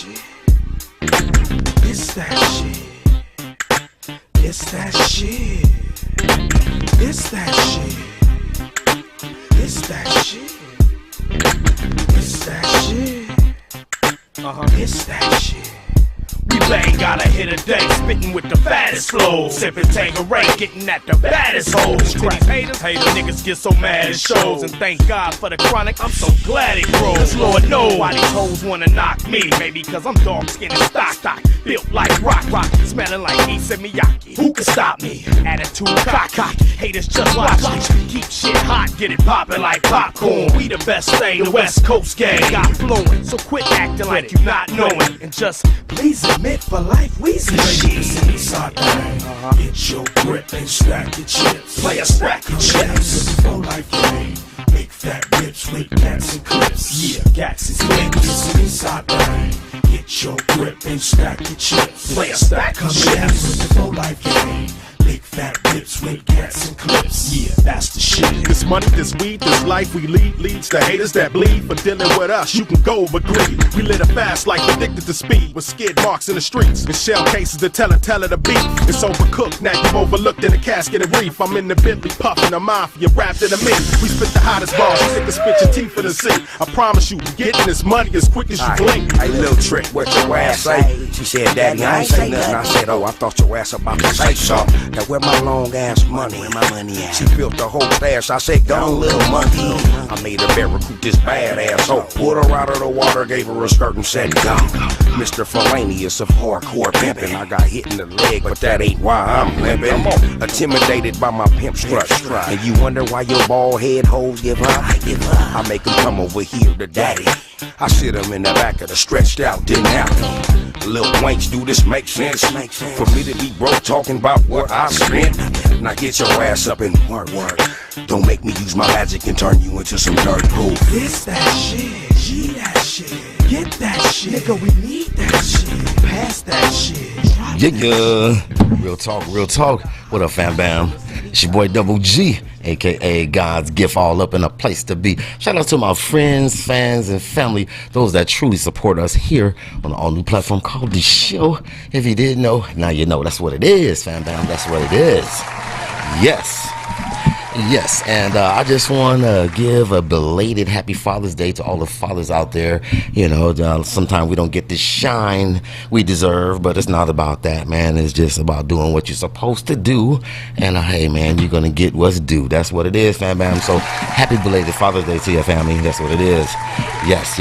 shit. It's that shit. It's that shit. It's that shit. It's that shit. It's that shit. It's that shit. We bang, got a hit a day, spitting with the fattest flow. Sipping Tanqueray, getting at the baddest hoes. To these haters, niggas get so mad at shows. And thank God for the chronic, I'm so glad it grows. Cause Lord knows why these hoes wanna knock me. Maybe cause I'm dark skinned and stock, built like rock, smelling like Issa Miyake. Who can stop me? Attitude cock, haters just watch. Keep shit hot, get it poppin' like popcorn. We the best thing, the West Coast gang got flowing. So quit acting like you not knowing, and just please admit for life we some shit. Inside bang, get your grip and stack your chips. Play a stack of chips. For life game, big fat rips with gats and clips. Yeah, gats and clips. Inside bang, get your grip and stack your chips. Play a stack of chips. For life game, big fat rips with gats and clips. Yeah, that's the shit. This money, this weed, this life we lead leads to haters that bleed. For dealing with us, you can go but greed. We live a fast life addicted to speed, with skid marks in the streets and shell cases to tell the beat. It's overcooked, now you've overlooked in a casket and reef. I'm in the Bentley puffin' a mafia wrapped in a me. We spit the hottest bars, you think to spit your teeth in the sea. I promise you, getting this money as quick as you blink. Hey, little trick, what your ass say? She said, Daddy, I ain't say nothing. I said, oh, I thought your ass about to say something. Now where my long ass money? Where my money at? She built the whole stash. I said, gone little monkey. I made her bear recruit this badass. So put her out of the water, gave her a skirt and said, go. Mr. Felanius of hardcore pimpin'. I got hit in the leg, but that ain't why I'm limpin'. Intimidated by my pimp strut. And you wonder why your bald head hoes give up? I make them come over here to daddy. I sit them in the back of the stretched out, didn't happen. Little wanks, do this make sense? For me to be broke talking about what I spent? Now get your ass up and work. Don't make me use my magic and turn you into some dirt pool. It's that shit, G that shit, get that shit, nigga, we need that shit, pass that shit. Yeah. Real talk. What up, fam bam? It's your boy Double G, aka God's gift, all up in a place to be. Shout out to my friends, fans, and family, those that truly support us here on the all-new platform called The Show. If you didn't know, now you know. That's what it is, fam bam. That's what it is. Yes, and I just want to give a belated happy Father's Day to all the fathers out there. You know, sometimes we don't get the shine we deserve, but it's not about that, man. It's just about doing what you're supposed to do. And hey, man, you're going to get what's due. That's what it is, fam bam. So happy belated Father's Day to your family. That's what it is. Yes.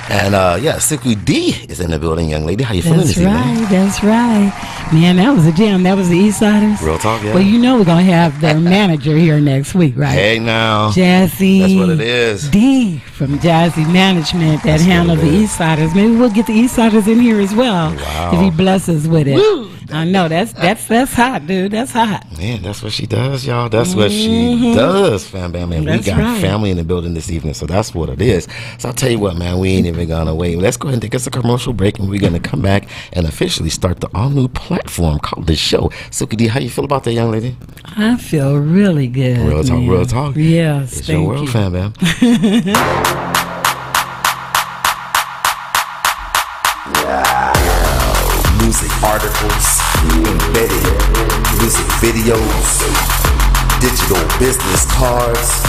And Suku D is in the building, young lady. How you feeling this evening? That's right. Man, that was a jam. That was the Eastsiders. Real talk, yeah. Well, you know we're going to have their manager here next week, right? Hey, now. Jazzy. That's what it is. D from Jazzy Management that handle the Eastsiders. Maybe we'll get the Eastsiders in here as well. Wow. If he blesses with it. Woo. I know, that's hot, dude. That's hot. Man, that's what she does, y'all. That's what she does, fam bam. And we got family in the building this evening, so that's what it is. So I'll tell you what, man, we ain't even gonna wait. Let's go ahead and take us a commercial break, and we're gonna come back and officially start the all-new platform called The Show. Suki D, how you feel about that, young lady? I feel really good. Real talk. Yes, it's your world, fam bam. Music articles, embedded music videos, digital business cards,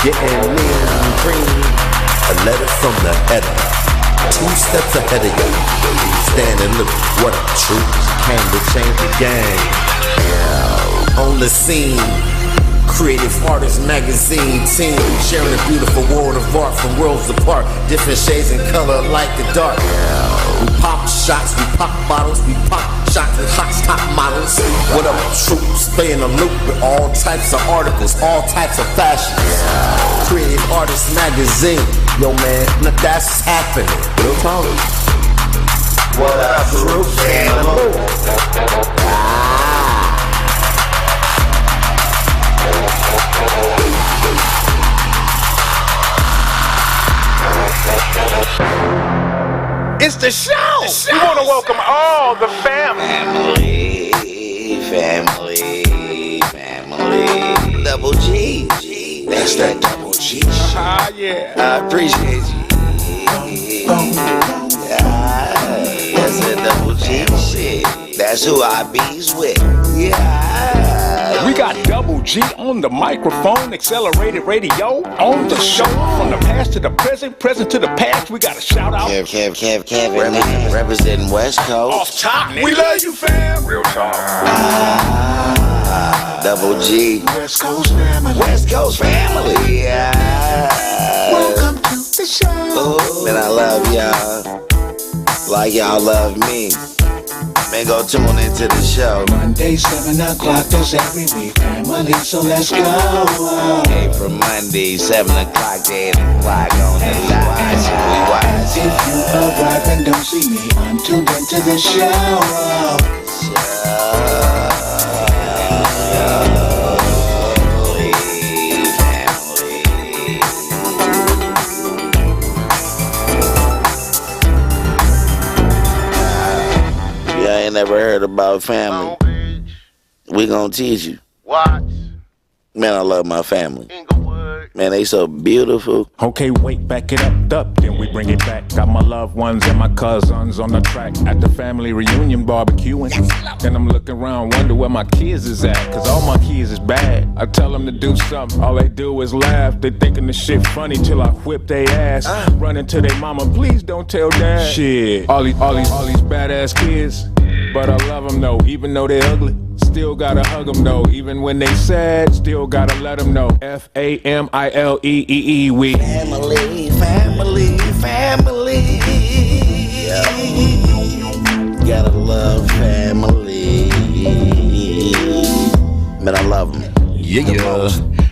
getting mean green, a letter from the editor, 2 steps ahead of you, stand and look, what a truth, came to change the game, on the scene. Creative Artists Magazine team, sharing a beautiful world of art from worlds apart, different shades and color like the dark. We pop shots, we pop bottles, we pop shots with hot top models. What up, troops? Stay in the loop with all types of articles, all types of fashions. Creative Artists Magazine, yo man, now that's happening. Real talk. What up, troops? It's the show. We want to welcome all the family. Family. Double G. That's that Double G. Yeah. I appreciate you. G. Shit, that's who I bees with. Yeah. We got Double G on the microphone, accelerated radio on the show. From the past to the present, present to the past, we got a shout out. Kevin, representing West Coast. Off top, We love you, fam. real talk. Double G. West Coast family. West Coast family. Yeah. Welcome to the show. Ooh, man, I love y'all. Like y'all love me. Man, go tune into the show. Monday, 7 o'clock, that's every week. Family, so let's go. Hey, from Monday, 7 o'clock to 8 o'clock on the line. We watch. If you arrive and don't see me, I'm tuned into the show. Ain't never heard about family. We gonna teach you. What? Man, I love my family. Inglewood. Man, they so beautiful. Okay, wait, back it up, then we bring it back. Got my loved ones and my cousins on the track at the family reunion barbecuing. And I'm looking around, wonder where my kids is at, cause all my kids is bad. I tell them to do something, all they do is laugh. They thinking the shit funny till I whip they ass. Running to their mama, please don't tell dad. Shit, all these badass kids. But I love them though, even though they ugly. Still gotta hug them though, even when they sad. Still gotta let them know. F-A-M-I-L-E-E-E, we Family, family, family. Gotta love family. Man, I love them. Yeah.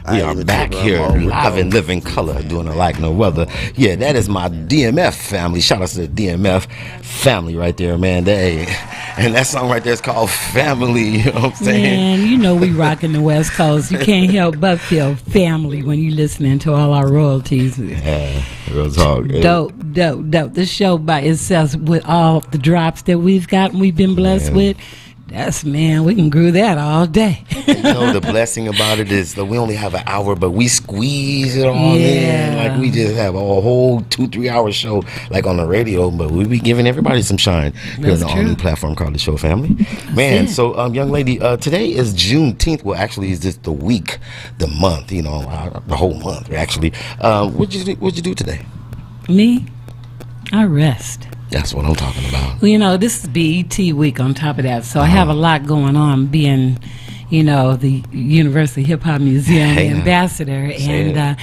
We are back here live in living color, doing it like no other. Yeah, that is my DMF family. Shout out to the DMF family right there, man. And that song right there is called Family. You know what I'm saying? Man, you know we rocking the West Coast. You can't help but feel family when you listening to all our royalties. Yeah, real talk. Dope. This show by itself with all the drops that we've gotten, we've been blessed with. That's, man, we can groove that all day. You know, the blessing about it is that we only have an hour, but we squeeze it all in. Like, we just have a whole 2-3 hour show, like on the radio, but we be giving everybody some shine here on the all-new platform called The Show Family. Man, so, young lady, today is Juneteenth. Well, actually, it's just the week, the month, you know, the whole month, actually. What'd you do today? Me? I rest. That's what I'm talking about. Well, you know, this is BET week on top of that, so I have a lot going on being, you know, the University Hip Hop Museum ambassador. And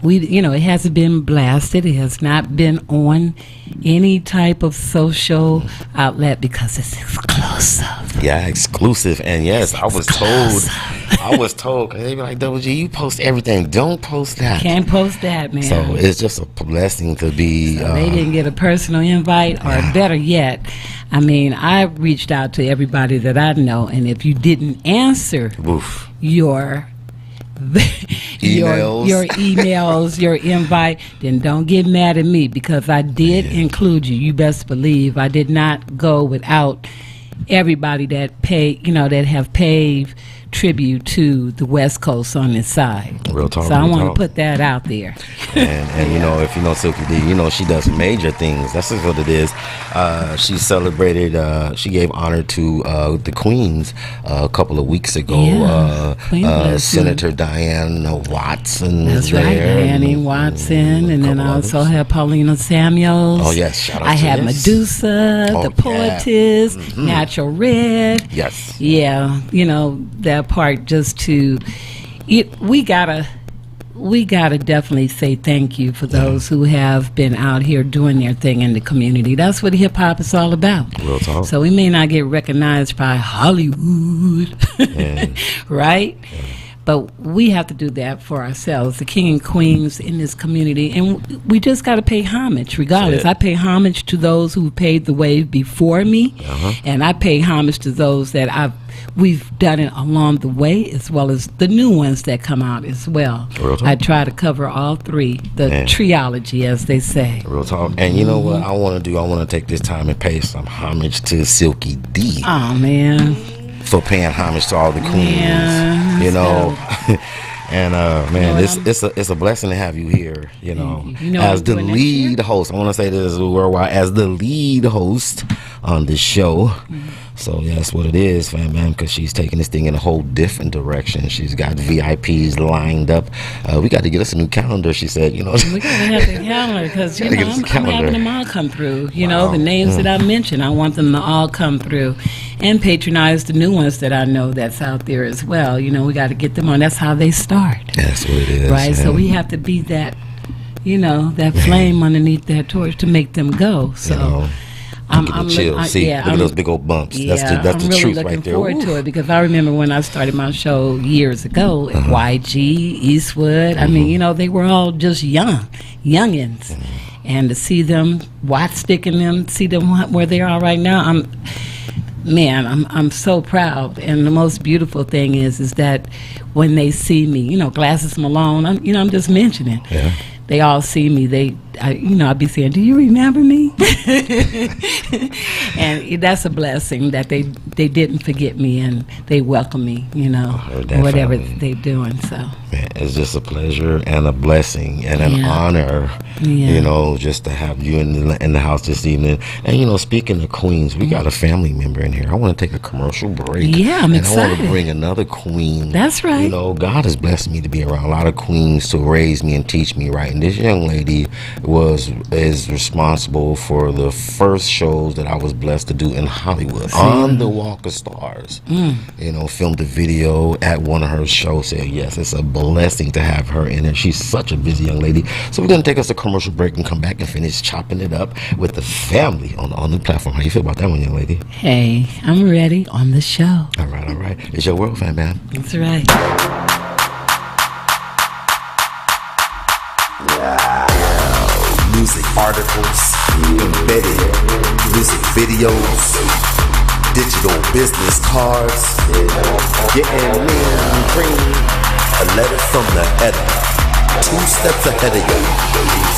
we, you know, it hasn't been blasted. It has not been on any type of social outlet because it's exclusive. Yeah, exclusive. And yes, I was told, cause they be like, Double G, you post everything. Don't post that. Can't post that, man. So it's just a blessing to be. So they didn't get a personal invite, or better yet, I mean, I reached out to everybody that I know, and if you didn't answer your emails, your invite, then don't get mad at me, because I did include you. You best believe I did not go without everybody that that have paid tribute to the West Coast on this side. Real talk. So I want to put that out there. And you know, if you know Silky D, you know she does major things. That's just what it is. She celebrated. She gave honor to the Queens a couple of weeks ago. Senator Diane Watson. That's right, Diane Watson, and then I also have Paulina Samuels. Oh yes, shout out I to had Medusa, the poetess, Natural Red. Yes. Yeah, you know that part. Just to, we gotta definitely say thank you for those who have been out here doing their thing in the community. That's what hip hop is all about. Real talk. So we may not get recognized by Hollywood, right? But we have to do that for ourselves, the king and queens in this community. And we just got to pay homage regardless. I pay homage to those who paved the way before me. And I pay homage to those that we've done it along the way, as well as the new ones that come out as well. I try to cover all three, the triology, as they say. Real talk. And you know what I want to do? I want to take this time and pay some homage to Silky D. Oh, man. For paying homage to all the queens. Yeah, you know. And man, You know, it's a blessing to have you here. You know, You know as I'm the doing next year? lead host. I want to say this worldwide as the lead host on this show. So yeah, that's what it is, man. Because she's taking this thing in a whole different direction. She's got VIPs lined up. We got to get us a new calendar. She said, you know. We gotta have the calendar because Gotta get us a I'm calendar. having them all come through. You know, the names that I mentioned, I want them to all come through, and patronize the new ones that I know that's out there as well. You know, we got to get them on. That's how they start, That's what it is, right? So man. we have to be that, you know, that flame underneath that torch to make them go. So. You know, I'm the chills. See, look at those big old bumps. That's the I'm really truth looking right there. forward to it because I remember when I started my show years ago, Uh-huh. YG, Eastwood. I mean, you know, they were all just youngins, and to see them, watch sticking them, see them where they are right now, I'm so proud. And the most beautiful thing is that when they see me, you know, Glasses Malone, I'm just mentioning. Yeah. They all see me. I'd be saying, "Do you remember me?" And that's a blessing that they didn't forget me and they welcome me. You know, whatever definitely. they're doing. So Man, it's just a pleasure and a blessing and an Yeah. honor, Yeah. you know, just to have you in the house this evening. And, you know, speaking of queens, we got a family member in here. I want to take a commercial break. Yeah, I'm and I want to excited. bring another queen. That's right. You know, God has blessed me to be around a lot of queens to raise me and teach me right. And this young lady is responsible for the first shows that I was blessed to do in Hollywood on the Walk of Stars. You know, filmed a video at one of her shows. Said yes, it's a blessing to have her in it. She's such a busy young lady. So we're gonna take us a commercial break and come back and finish chopping it up with the family on the platform. How you feel about that one, young lady? hey, I'm ready on the show. All right. It's your world, fam, man. That's right. Music articles, embedded music videos, digital business cards, getting mean green, a letter from the header, 2 steps ahead of you,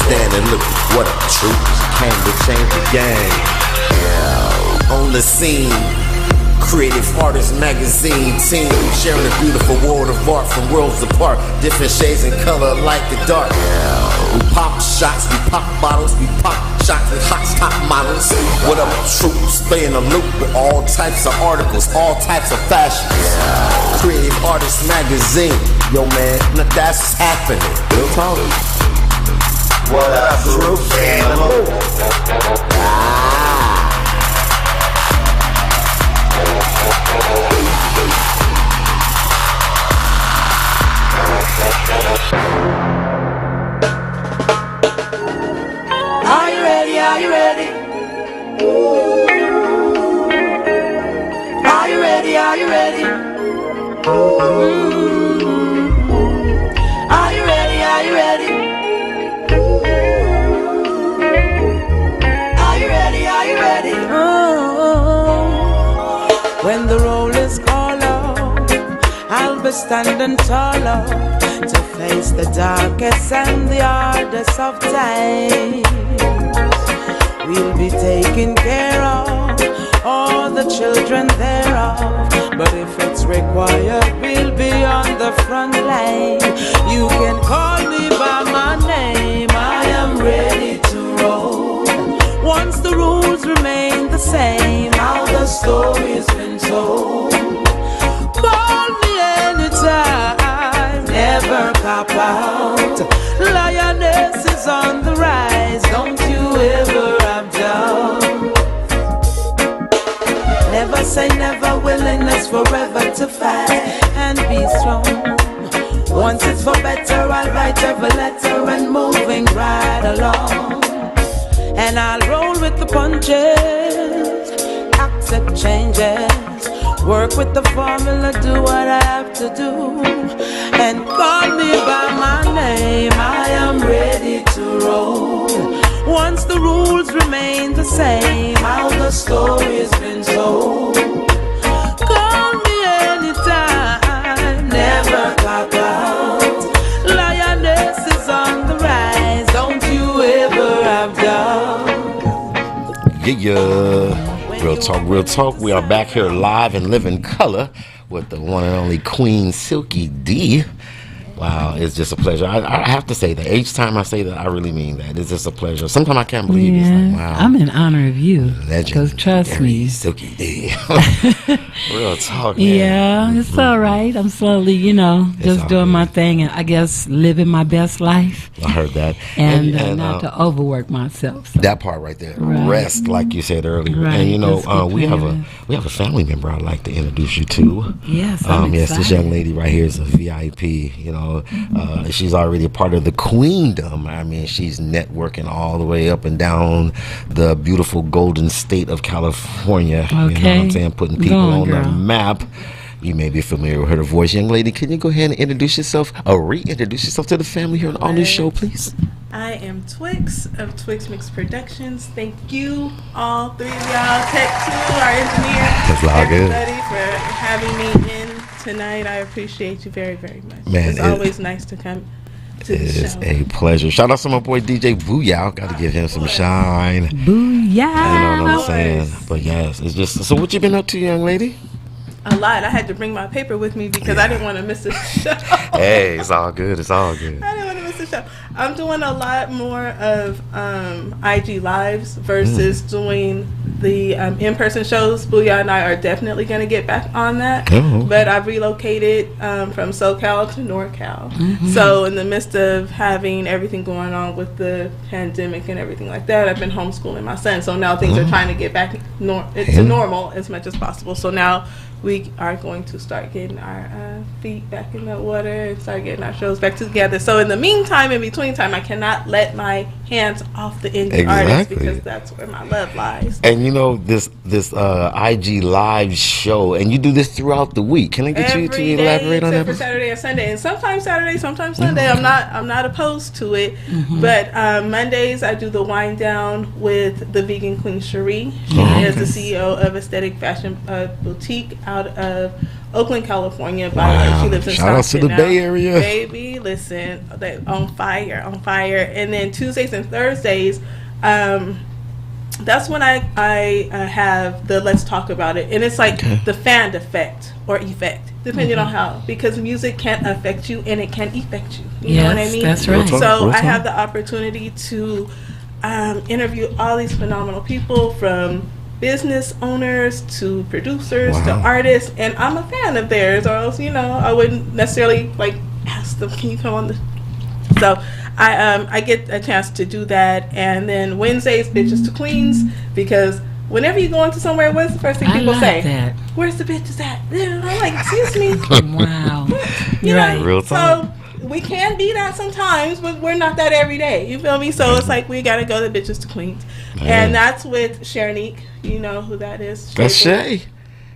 stand and look, what a truth, came to change the game, on the scene. Creative Artists Magazine team sharing a beautiful world of art from worlds apart, different shades and color like the dark. We pop shots, we pop bottles, we pop shots with hot top models. What up, troops? Stay in the loop with all types of articles, all types of fashions. Creative Artists Magazine, yo man, that's what's happening. Real talk. What up, troops? Are you ready? Are you ready? Are you ready? Are you ready? Are you ready? Are you ready? Are you ready? Are you ready? When the roll is called out, I'll be standing taller to face the darkest and the hardest of times. We'll be taking care of all the children thereof, but if it's required, we'll be on the front line. You can call me by my name, I am ready to roll. Once the rules remain the same, how the story's been told. Call me anytime, never cop out. Lioness is on the rise, don't you ever have doubt. Never say never, willingness forever to fight and be strong. Once it's for better, I'll write every letter and moving right along. And I'll roll with the punches, accept changes, work with the formula, do what I have to do, and call me by my name, I am ready to roll. Once the rules remain the same, how the story's been told. Call me anytime, never clock out. Lioness is on the rise, don't you ever have doubt. Yeah. Real talk. We are back here live and live in color with the one and only Queen Silky D. Wow, it's just a pleasure. I have to say that each time I say that, I really mean that. It's just a pleasure. Sometimes I can't believe it. It's like, wow. I'm in honor of you. Legend. Because trust me. Silky D. Real talk, man. Yeah, it's all right. I'm slowly, just all doing good. my thing, and I guess living my best life, I heard that. and not to overwork myself. So. That part right there. Right. Rest, like you said earlier. Right, And that's good we have plan. a family member I'd like to introduce you to. Yes, I'm Yes, this excited. young lady right here is a VIP. She's already a part of the queendom. I mean, she's networking all the way up and down the beautiful golden state of California. You know what Okay. I'm saying? Putting Go people on, on the girl. map. You may be familiar with her voice. Young lady, can you go ahead and introduce yourself or reintroduce yourself to the family here on All News Show, please? I am Twix of Twix Mix Productions. Thank you, all three of y'all, Tech 2, our engineer, That's all good. everybody for having me in tonight. I appreciate you very, very much. Man, it's always nice to come to the It is show. a pleasure. Shout out to my boy DJ Booyah. Got to give him some shine. Booyah! You know what I'm Of saying? course. But yes, it's just. So what you been up to, young lady? A lot. I had to bring my paper with me because I didn't want to miss the show. Hey, it's all good. It's all good. I didn't want to miss the show. I'm doing a lot more of IG lives versus doing the in-person shows. Booyah and I are definitely going to get back on that. Oh. But I've relocated from SoCal to NorCal. So in the midst of having everything going on with the pandemic and everything like that, I've been homeschooling my son. So now things are trying to get back to normal as much as possible. So now we are going to start getting our feet back in the water and start getting our shows back together. So in the meantime, in between time, I cannot let my hands off the indie artists Exactly. because that's where my love lies. And this IG live show, and you do this throughout the week. Can I get you to Every day elaborate on except that? for Saturday and Sunday, and sometimes Saturday, sometimes Sunday. I'm not opposed to it, but Mondays I do the wind down with the vegan queen Cherie. She is the CEO of Aesthetic Fashion Boutique out of Oakland, California. By the way, Wow. she lives in Shout out to Stockton the now. Bay Area. Baby, listen, they on fire. And then Tuesdays and Thursdays. That's when I have the Let's Talk About It. And it's like the fan effect or effect, depending on how, because music can affect you and it can effect you. You know what I Yes, mean? that's right. So Real I talk. have the opportunity to interview all these phenomenal people, from business owners to producers to Wow. artists, and I'm a fan of theirs, or else, I wouldn't necessarily ask them, can you come on the. So I get a chance to do that, and then Wednesdays, Bitches to Queens, because whenever you go into somewhere, what's the first thing I people like say? that. Where's the bitches at? I'm like, excuse me. Wow. You Right. know, Real talk. So we can be that sometimes, but we're not that every day. You feel me? So it's like we gotta go to Bitches to Queens, and that's with Sharnique. You know who that is? That's Shay. Shay.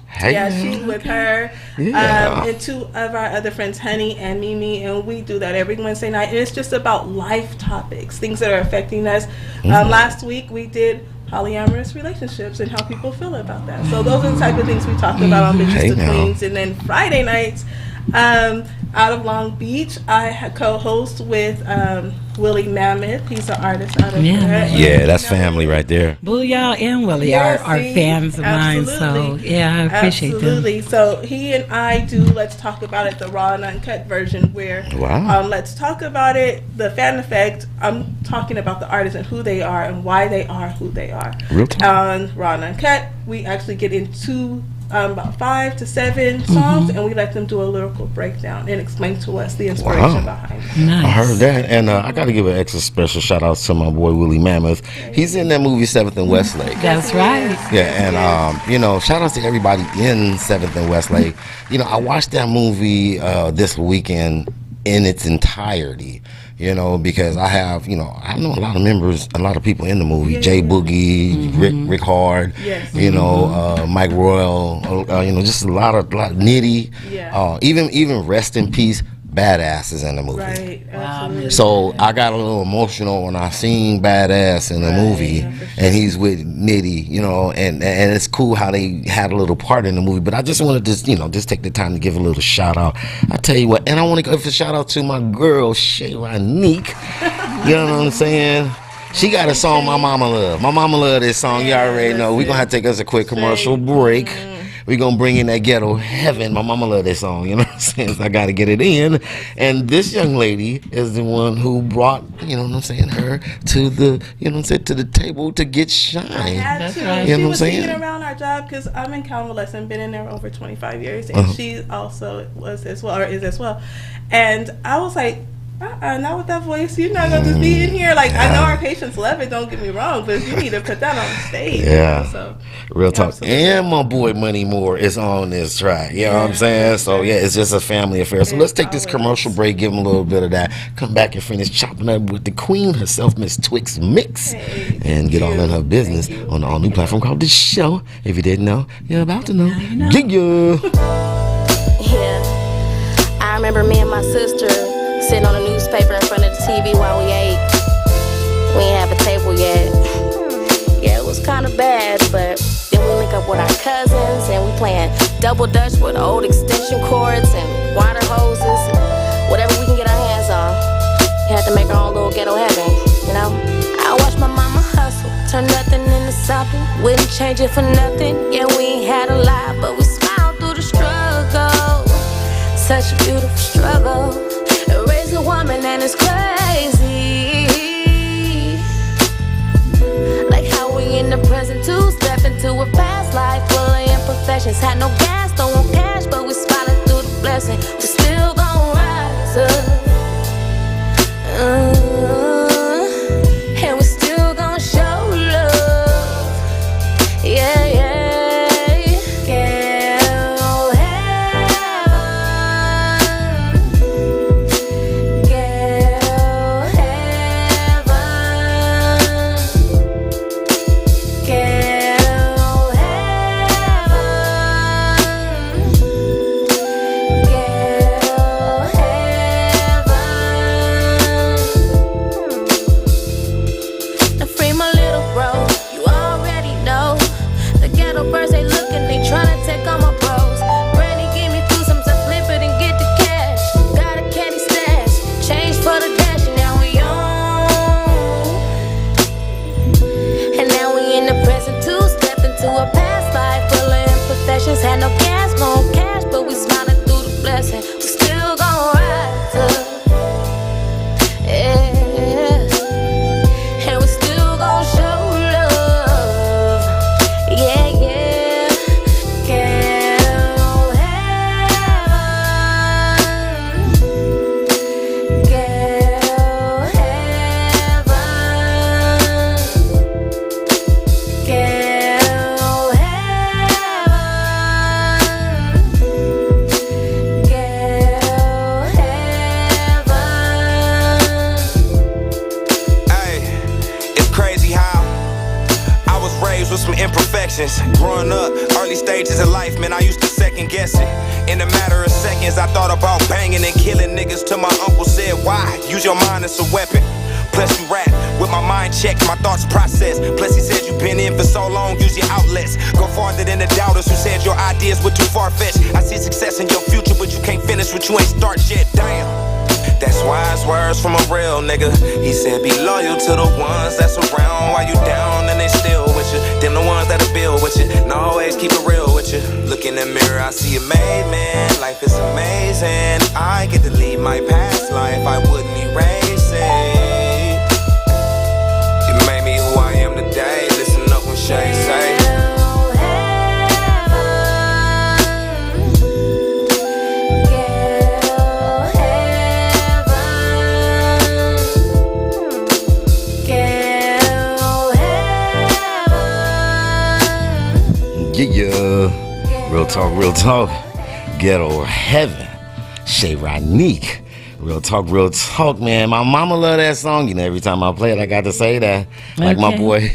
Hey. Yeah, she's with her, Yeah. and two of our other friends, Honey and Mimi, and we do that every Wednesday night. And it's just about life topics, things that are affecting us. Last week we did polyamorous relationships and how people feel about that. So those are the type of things we talk about on Bitches Hey to now. Queens. And then Friday nights, out of Long Beach, I co-host with Willie Mammoth. He's an artist out of Yeah. there. Yeah, that's family right there. Booyah and Willie Yeah, are see? fans of mine, so Absolutely. yeah, I appreciate them. Absolutely. So he and I do Let's Talk About It, the raw and uncut version, where Wow. Let's Talk About It, the fan effect, I'm talking about the artists and who they are and why they are who they are. Real talk. On raw and uncut, we actually get into about 5 to 7 songs, and we let them do a lyrical breakdown and explain to us the inspiration Wow. behind it. Nice. I heard that, and I got to give an extra special shout out to my boy Willie Mammoth. He's in that movie 7th and Westlake. That's right. Yeah, and shout out to everybody in 7th and Westlake. I watched that movie this weekend in its entirety. Because I have, I know a lot of members, a lot of people in the movie. Jay Boogie, Rick Hard, Yes. Mike Royal, just a lot of Nitty. Yeah. Even Rest in Peace, Badass is in the movie. Right, Wow, absolutely. So I got a little emotional when I seen Badass in the movie, yeah, for sure. and he's with Nitty, and it's cool how they had a little part in the movie. But I just wanted to, just take the time to give a little shout out. I tell you what, and I want to give a shout out to my girl Shay Ronique. You know what I'm saying? She got a song My Mama Love. My Mama Love this song. You already know. We're gonna have to take us a quick commercial break. We're going to bring in that ghetto heaven. My mama love that song, you know what I'm saying? So I got to get it in. And this young lady is the one who brought, you know what I'm saying, her to the, you know what I'm saying, to the table to get shine. I had to. right. You She know what I'm was saying? hanging around our job because I'm in convalescent, been in there over 25 years, and she also was as well, or is as well. And I was like, not with that voice. You're not gonna just be in here. Like, I know our patients love it. Don't get me wrong, but you need to put that on stage. Yeah. You know, so Real talk. absolutely. And my boy Money Moore is on this track. You know what I'm saying? So, yeah, it's just a family affair. So, let's take this always. commercial break, give them a little bit of that, come back and finish chopping up with the queen herself, Miss Twix Mix, Hey, and get all in her business Thank you. on the all new platform called The Show. If you didn't know, you're about to know. Yeah. Yeah, I remember me and my sister sitting on a newspaper in front of the TV while we ate. We ain't have a table yet. Yeah, it was kind of bad, but then we link up with our cousins and we playing double dutch with old extension cords and water hoses and whatever we can get our hands on. We had to make our own little ghetto heaven, you know? I watched my mama hustle, turn nothing into something. Wouldn't change it for nothing. Yeah, we ain't had a lot, but we smiled through the struggle. Such a beautiful struggle. Raise a woman and it's crazy. Like how we in the present too, step into a past life full of imperfections. Had no gas, don't want cash, but we smiling through the blessing. We still gon' rise up. And we still gon' show love. Yeah, yeah. Ghetto heaven. Ghetto heaven. Ghetto heaven. Ghetto heaven. Now free my little bro, you already know. The ghetto birds, they looking, they tryna take all my bros. Granny give me two, sometimes flip it and get the cash. Got a candy stash, change for the dash, and now we on. And now we in the present too, step into a past life full of imperfections. Had no gas, no cash, but we smiling through the blessing. We still gon' rise up. Yeah. And we still gon' show love. Yeah, yeah. Ghetto heaven. Ghetto heaven. Ghetto heaven. Ghetto heaven. Hey, it's crazy how I was raised with some imperfections. Growing up, early stages of life, man, I used to second guess it. In a matter of seconds, I thought about banging and killing niggas till my uncle said, why? Use your mind as a weapon. Plus you rap with my mind checked, my thoughts processed. Plus he said you've been in for so long, use your outlets. Go farther than the doubters who said your ideas were too far-fetched. I see success in your future, but you can't finish what you ain't start yet. Damn. That's wise words from a real nigga. He said be loyal to the ones that's around while you down and they still with you. Them the ones that'll build with you and always keep it real with you. Look in the mirror, I see a made man. Life is amazing. I get to leave my past life, I wouldn't erase it. It made me who I am today. Listen up when Shay say. Ghetto heaven. Ghetto heaven. Ghetto heaven. Yeah. Real talk. Ghetto heaven. Shay Ronique. Real talk, man. My mama love that song. You know, every time I play it, I got to say that. Like my boy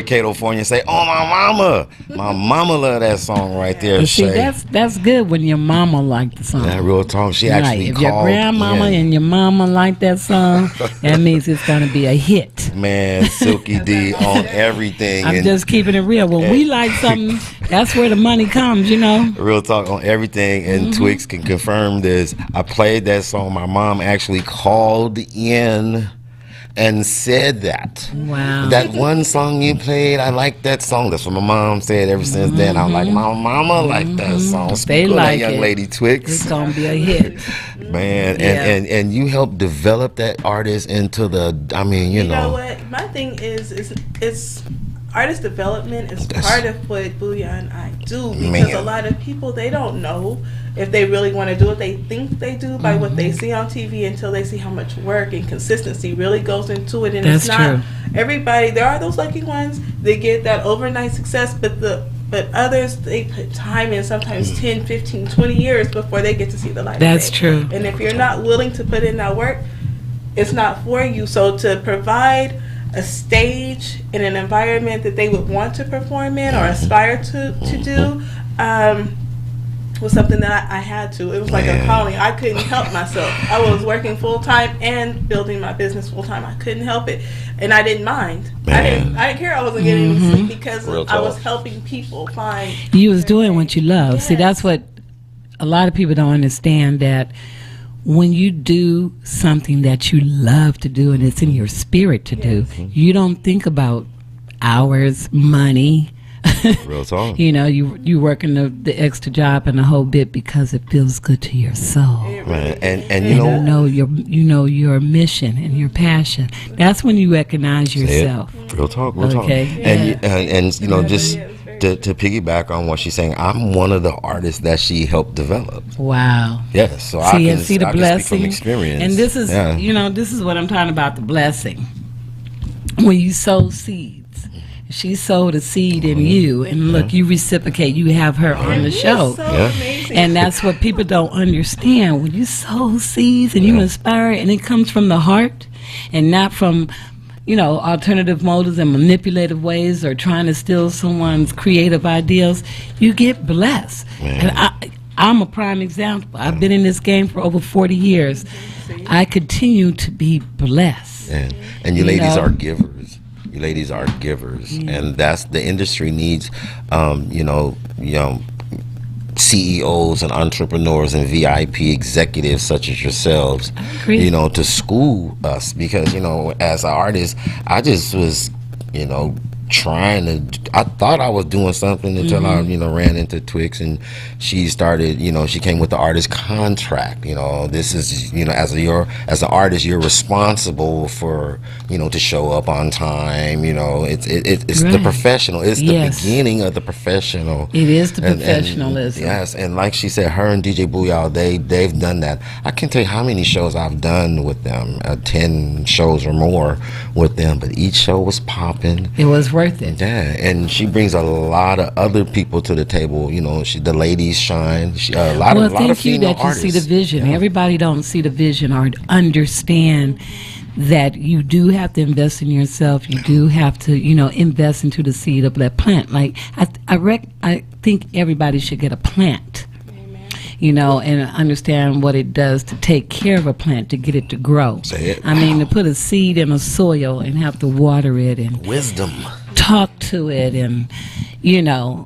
Kato Fornier say, oh, my mama. My mama love that song right there. But see, Shay. that's good when your mama like the song. Yeah, real talk. She Right. actually If called. your grandmama in. and your mama like that song, that means it's gonna be a hit. Man, Silky D on everything. I'm and just keeping it real. When we like something, that's where the money comes, you know. real talk on everything. And Twix can confirm this. I played that song. My mom actually called in and said that. Wow. That one song you played, I like that song. That's what my mom said ever since then. I'm like, my mama like that song. They Speak on like that young it. lady Twix. It's gonna be a hit. Man, Yeah. and you helped develop that artist into the, I mean, you You know know. what? My thing is it's artist development is part of what Booyah and I do, because a lot of people, they don't know if they really want to do it. They think they do by what they see on TV until they see how much work and consistency really goes into it. And That's it's not true. everybody. There are those lucky ones that get that overnight success, but others, they put time in, sometimes 10, 15, 20 years before they get to see the light of That's day. true. And if you're not willing to put in that work, it's not for you. So to provide a stage in an environment that they would want to perform in or aspire to do was something that I had to. It was like a calling. I couldn't help myself. I was working full time and building my business full time. I couldn't help it, and I didn't mind. I didn't care. I wasn't getting any sleep because I was helping people find. You was doing what you love. See, that's what a lot of people don't understand, that when you do something that you love to do and it's in your spirit to do, you don't think about hours, money. Real talk. You know, you working the extra job and the whole bit because it feels good to your soul. Man, and You know your mission and your passion. That's when you recognize yourself. Real talk, real talk. Okay. And you know, just to piggyback on what she's saying, I'm one of the artists that she helped develop. Wow. Yes, so See I can the speak blessing from experience. And this is this is what I'm talking about, the blessing. When you sow seeds. She sowed a seed in you, and look, you reciprocate. You have her on the show. So amazing. And that's what people don't understand. When you sow seeds and you inspire, and it comes from the heart and not from, alternative motives and manipulative ways or trying to steal someone's creative ideals, you get blessed. And I'm a prime example. I've been in this game for over 40 years. I continue to be blessed. And you ladies are givers. You ladies are givers, and that's the industry needs. CEOs and entrepreneurs and VIP executives such as yourselves, to school us, because as an artist, I just was, I thought I was doing something until I ran into Twix, and she started, she came with the artist contract. This is, as an artist, you're responsible for, to show up on time. It's the professional. It's the beginning of the professional. It is the professionalism. Yes, and like she said, her and DJ Booyah, they've done that. I can't tell you how many shows I've done with them, 10 shows or more with them, but each show was popping. It was worth it. Yeah, and she brings a lot of other people to the table. The ladies shine. A lot of female artists. Thank you that you see the vision. Everybody don't see the vision or understand that you do have to invest in yourself. You do have to, invest into the seed of that plant. Like I think everybody should get a plant. And understand what it does to take care of a plant, to get it to grow. To put a seed in a soil and have to water it and wisdom, talk to it and,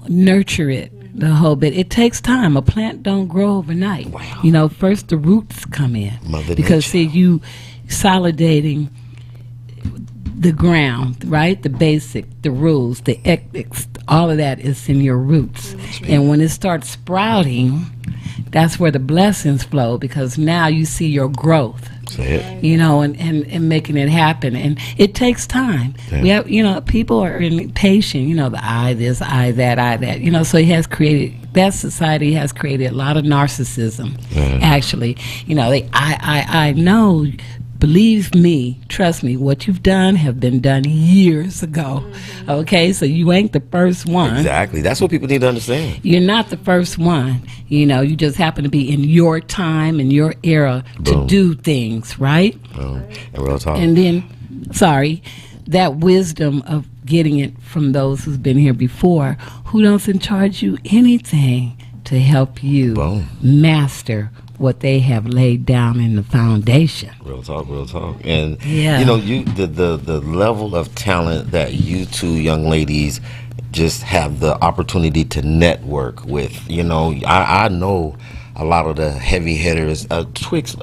nurture it, the whole bit. It takes time. A plant don't grow overnight. Wow. First the roots come in. Mother because nature. see, you solidating the ground, right? The basic, the rules, the ethics, all of that is in your roots. And when it starts sprouting, that's where the blessings flow, because now you see your growth. And making it happen. And it takes time. We have, people are impatient, the I this, I that. So that society has created a lot of narcissism, actually. I know. Believe me, trust me, what you've done have been done years ago. Okay, so you ain't the first one. Exactly. That's what people need to understand. You're not the first one. You just happen to be in your time, in your era to do things, right? And real talk. And then, that wisdom of getting it from those who's been here before, who doesn't charge you anything to help you master what they have laid down in the foundation. Real talk. And the level of talent that you two young ladies just have the opportunity to network with. I know a lot of the heavy hitters. Twix,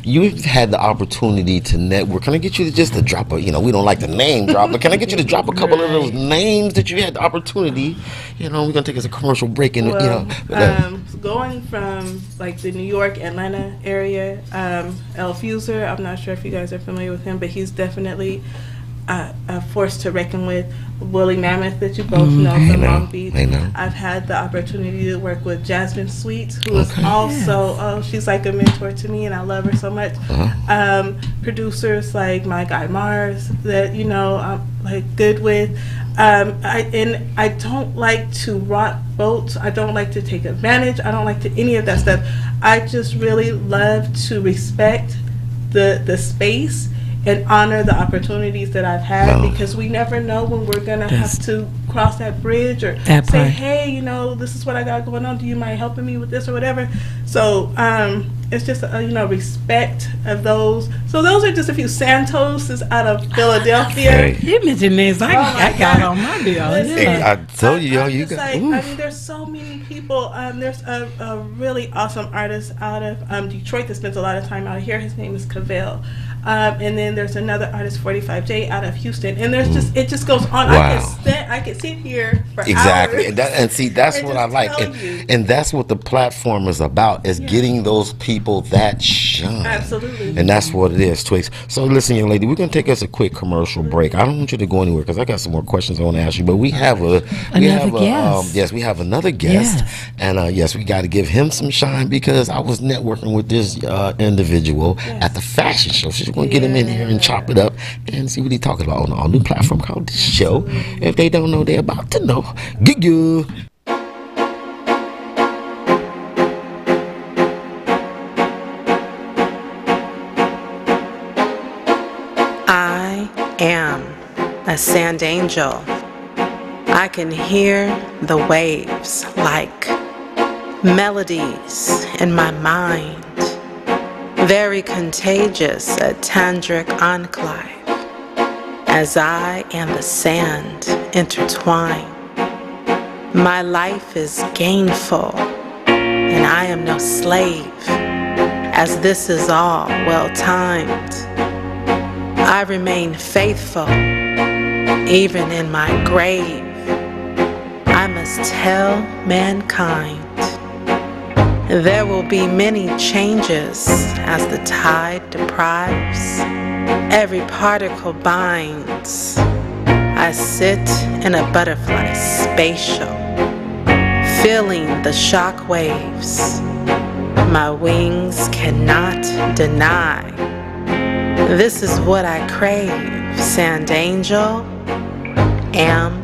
you've had the opportunity to network. Can I get you to just to drop a, we don't like to name drop, but can I get you to drop a couple of those names that you had the opportunity? We're going to take us a commercial break. And, going from like the New York, Atlanta area, El Fuser, I'm not sure if you guys are familiar with him, but he's definitely a force to reckon with. Willie Mammoth, that you both know from Long Beach. I've had the opportunity to work with Jasmine Sweets, who is also, she's like a mentor to me, and I love her so much. Producers like my guy Mars, that I'm like good with. I don't like to rock boats. I don't like to take advantage. I don't like to any of that stuff. I just really love to respect the space and honor the opportunities that I've had, because we never know when we're going to have to cross that bridge or say, hey, this is what I got going on. Do you mind helping me with this or whatever? So it's just, respect of those. So those are just a few. Santos is out of Philadelphia. You mentioned names I got on my bill. I told you, you got. I mean, there's so many people. There's a really awesome artist out of Detroit that spends a lot of time out here. His name is Cavell. And then there's another artist, 45J, out of Houston, and there's it just goes on. Wow. I could sit here for exactly, hours. And see, that's what I like, and that's what the platform is about, is getting those people that shine. Absolutely. And that's what it is, Twix. So listen, young lady, we're gonna take us a quick commercial break. I don't want you to go anywhere because I got some more questions I want to ask you. But we have another guest. We have another guest, and we got to give him some shine because I was networking with this individual at the fashion show. So we're gonna get him in here and chop it up and see what he's talking about on our new platform called The Show. If they don't know, they're about to know. Get you. I am a sand angel. I can hear the waves like melodies in my mind. Very contagious, a tantric enclave. As I and the sand intertwine, my life is gainful, and I am no slave, as this is all well-timed. I remain faithful, even in my grave. I must tell mankind there will be many changes as the tide deprives. Every particle binds. I sit in a butterfly spatial, feeling the shock waves. My wings cannot deny. This is what I crave, Sand Angel, am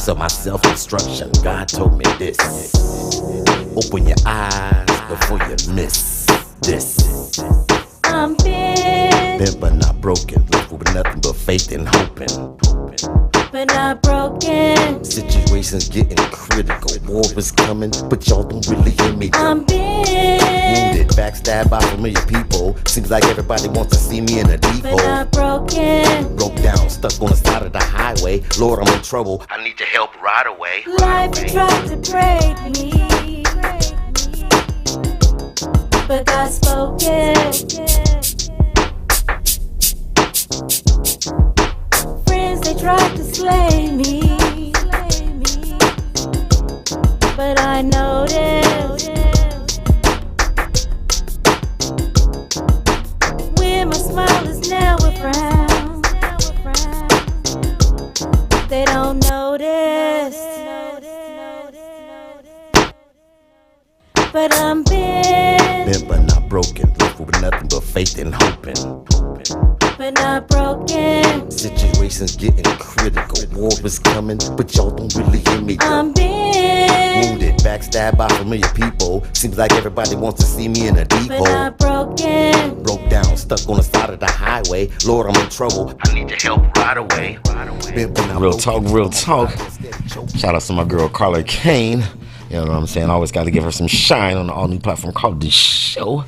of my self-destruction. God told me this: open your eyes before you miss this. I'm bent but not broken, left with nothing but faith and hoping. But not broken. Situations getting critical, war is coming, but y'all don't really hear me. I'm bent, wounded, backstabbed by familiar people. Seems like everybody wants to see me in a deep hole. But not broken. Broke down, stuck on the side of the highway. Lord, I'm in trouble. I need your help right away. Life tried to break me, but God spoke it. Friends, they tried to slay me, but I noticed when my smile is now a frown, they don't notice. But I'm bent but not broken, left with nothing but faith and hoping. But not broken. Situations getting critical, war is coming, but y'all don't really hear me. I'm bent Wounded, backstabbed by familiar people. Seems like everybody wants to see me in a deep but hole. not broken. Broke down, stuck on the side of the highway. Lord, I'm in trouble. I need your help right away. Real talk, real talk. Shout out to my girl Carla Kane. You know what I'm saying? I always got to give her some shine on the all new platform called The Show.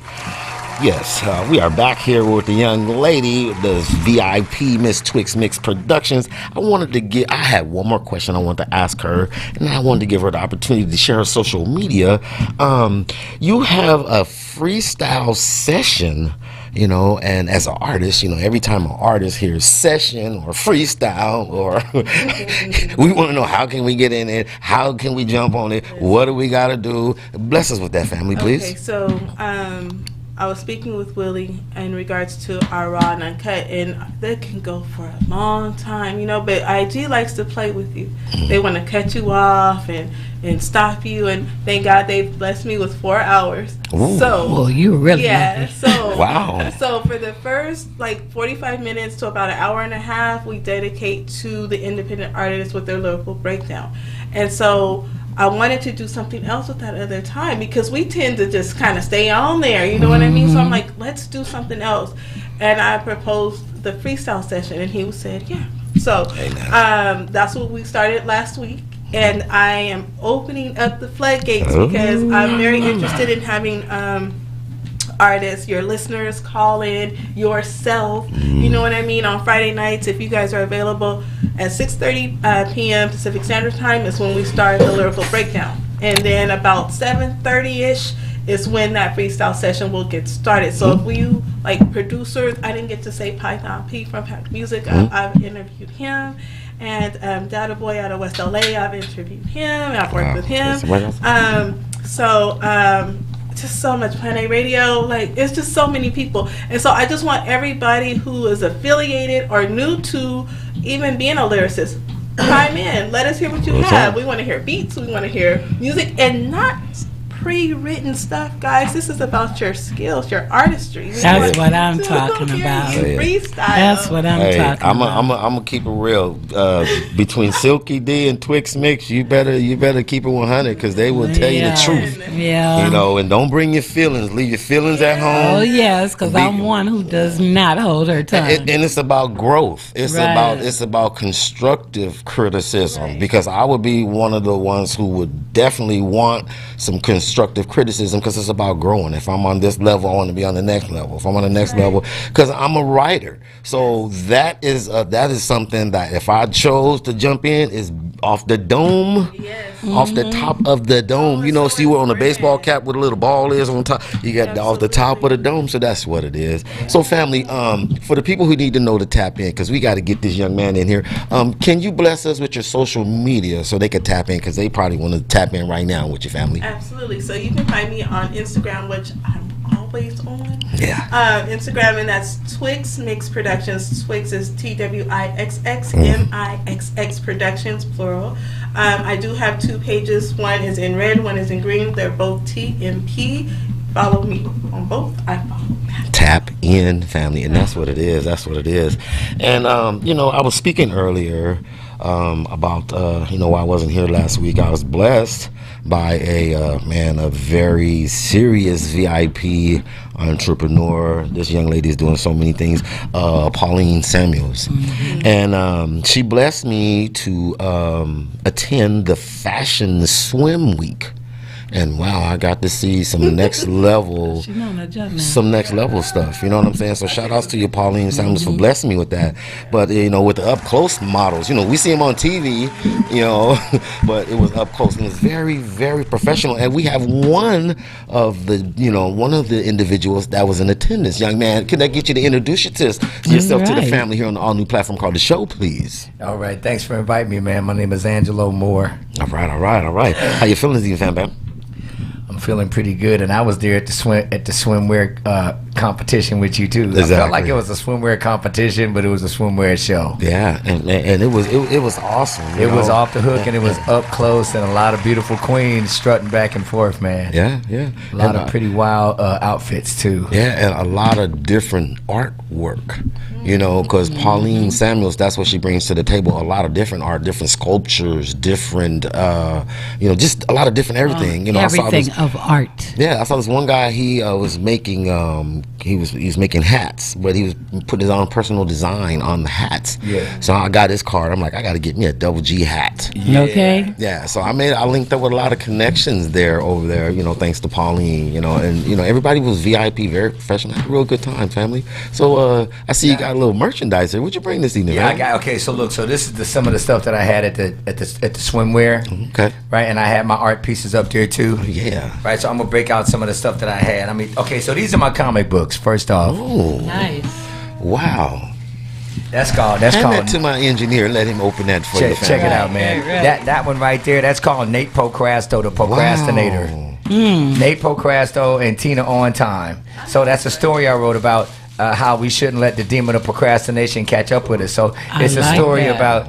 Yes, we are back here with the young lady, the VIP Miss Twix Mix Productions. I had one more question I wanted to ask her, and I wanted to give her the opportunity to share her social media. You have a freestyle session, you know, and as an artist, you know, every time an artist hears session or freestyle, or we want to know, how can we get in it? How can we jump on it? What do we got to do? Bless us with that, family, please. Okay, so I was speaking with Willie in regards to our raw and uncut, and that can go for a long time, you know, but IG likes to play with you. They want to cut you off and stop you, and thank God they've blessed me with 4 hours. Ooh. So, well, you really yeah, so wow. So for the first like 45 minutes to about an hour and a half, we dedicate to the independent artists with their lyrical breakdown. And so I wanted to do something else with that other time, because we tend to just kind of stay on there, you know what I mean? So I'm like, let's do something else. And I proposed the freestyle session, and he said, yeah. So that's what we started last week. And I am opening up the floodgates because I'm very interested in having artists, your listeners, call in yourself, you know what I mean, on Friday nights. If you guys are available at 6:30 p.m. Pacific Standard Time is when we start the lyrical breakdown, and then about 7:30ish is when that freestyle session will get started. So if you like producers, I didn't get to say Python P from Pack Music. I've interviewed him, and Data Boy out of West LA, I've interviewed him, and I've worked with him. Just so much. Planet Radio, like, it's just so many people. And so I just want everybody who is affiliated or new to even being a lyricist, chime in. Let us hear what you have. We want to hear beats. We want to hear music, and not pre-written stuff, guys. This is about your skills, your artistry. That's what I'm talking about. Freestyle. That's what I'm talking about. I'm gonna keep it real. Between Silky D and Twix Mix, you better keep it 100, because they will tell you the truth. Yeah. You know, and don't bring your feelings. Leave your feelings at home. Oh yes, because I'm one who does not hold her tongue. And it's about growth. It's about constructive criticism, because I would be one of the ones who would definitely want some constructive criticism, because it's about growing. If I'm on this level, I want to be on the next level. If I'm on the next level, because I'm a writer. So that is something that if I chose to jump in, is off the dome, off the top of the dome. You know, see where on the baseball cap where the little ball is on top, you got off the top of the dome. So that's what it is. So family, for the people who need to know to tap in, because we got to get this young man in here, can you bless us with your social media so they can tap in, because they probably want to tap in right now with your family? Absolutely. So you can find me on Instagram, which I'm always on. Yeah. Instagram, and that's Twix Mix Productions. Twix is TWIXXMIXX Productions, plural. I do have 2 pages. One is in red, one is in green. They're both TMP. Follow me on both. I follow. Tap in, family, and that's what it is. That's what it is. And you know, I was speaking earlier about you know, why I wasn't here last week. I was blessed by a very serious VIP entrepreneur. This young lady is doing so many things. Pauline Samuels, and she blessed me to attend the Fashion Swim Week. And wow, I got to see some next level, some next level stuff. You know what I'm saying? So shout outs to you, Pauline Samuels, for blessing me with that. But you know, with the up close models, you know, we see them on TV, you know, but it was up close and it's very, very professional. And we have one of the individuals that was in attendance. Young man, can I get you to introduce yourself to the family here on the all new platform called The Show, please? All right, thanks for inviting me, man. My name is Angelo Moore. All right. How you feeling, Z fam, bam? I'm feeling pretty good, and I was there at the swimwear competition with you too. I Exactly. felt like it was a swimwear competition, but it was a swimwear show. Yeah, and it was awesome. It was off the hook, and it was up close, and a lot of beautiful queens strutting back and forth, man. Yeah. A lot And, of pretty wild outfits too. Yeah, and a lot of different artwork, because Pauline Samuels, that's what she brings to the table. A lot of different art, different sculptures, different, just a lot of different everything. I saw Everything this, of art. yeah, I saw this one guy. He was making, he was making hats, but he was putting his own personal design on the hats. Yeah. So I got his card. I'm like, I got to get me a Double G hat. Okay. Yeah, so I linked up with a lot of connections over there, thanks to Pauline, and everybody was VIP, very professional, had a real good time, family. So I see you got a little merchandise here. What'd you bring this evening? Yeah, man? I got okay. So look, this is some of the stuff that I had at the swimwear. Okay. Right, and I had my art pieces up there too. Yeah. Right, so I'm gonna break out some of the stuff that I had. I mean, okay, so these are my comic books. First off, Oh, Nice. wow. that's called Hand that to my engineer. Let him open that for you. check it out, man. Right. That one right there, that's called Nate Pocrasto, the procrastinator. Nate Pocrasto and Tina On Time. So that's a story I wrote about how we shouldn't let the demon of procrastination catch up with us. So it's a like story that. about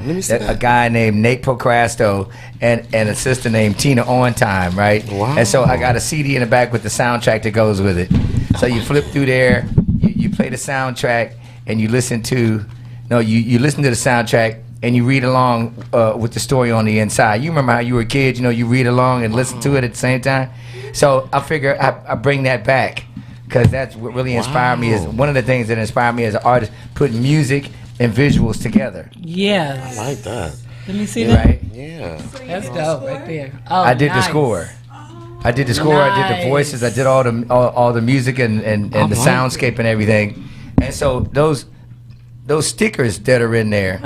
a guy named Nate Pocrasto and a sister named Tina On Time, right? Wow. And so I got a CD in the back with the soundtrack that goes with it. So you flip through there, you play the soundtrack, and you listen to you listen to the soundtrack and you read along with the story on the inside. You remember how you were a kid, you read along and listen to it at the same time. So I figure I bring that back because that's what really inspired me. Is one of the things that inspired me as an artist, putting music and visuals together. Yes. I like that. Let me see that. Right? Yeah. That's dope right there. Oh, I did the nice. score. I did the score. I did the voices. I did all the music and the soundscape and everything. And so those stickers that are in there,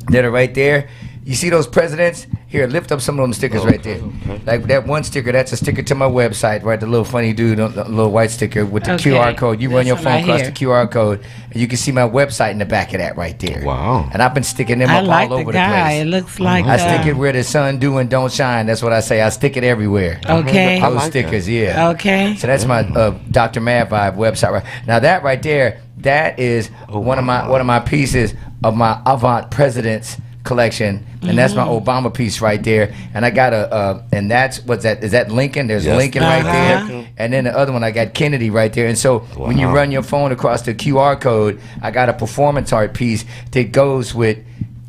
that are right there. You see those presidents? Here, lift up some of them stickers right there. Like that one sticker, that's a sticker to my website, right? The little funny dude, the little white sticker with the QR code. You run your This phone one right across here. the QR code, and you can see my website in the back of that right there. Wow. And I've been sticking them I up like all the over guy. the It place. looks like I stick it where the sun do and don't shine. That's what I say. I stick it everywhere. Okay. Those like stickers, yeah. Okay. So that's my Dr. Mad Vibe website. Right now, that right there, that is one of my pieces of my Avant Presidents collection, and that's my Obama piece right there. And I got and that's what's that? Is that Lincoln? There's Yes. Lincoln right there, and then the other one I got Kennedy right there. And so when you run your phone across the QR code, I got a performance art piece that goes with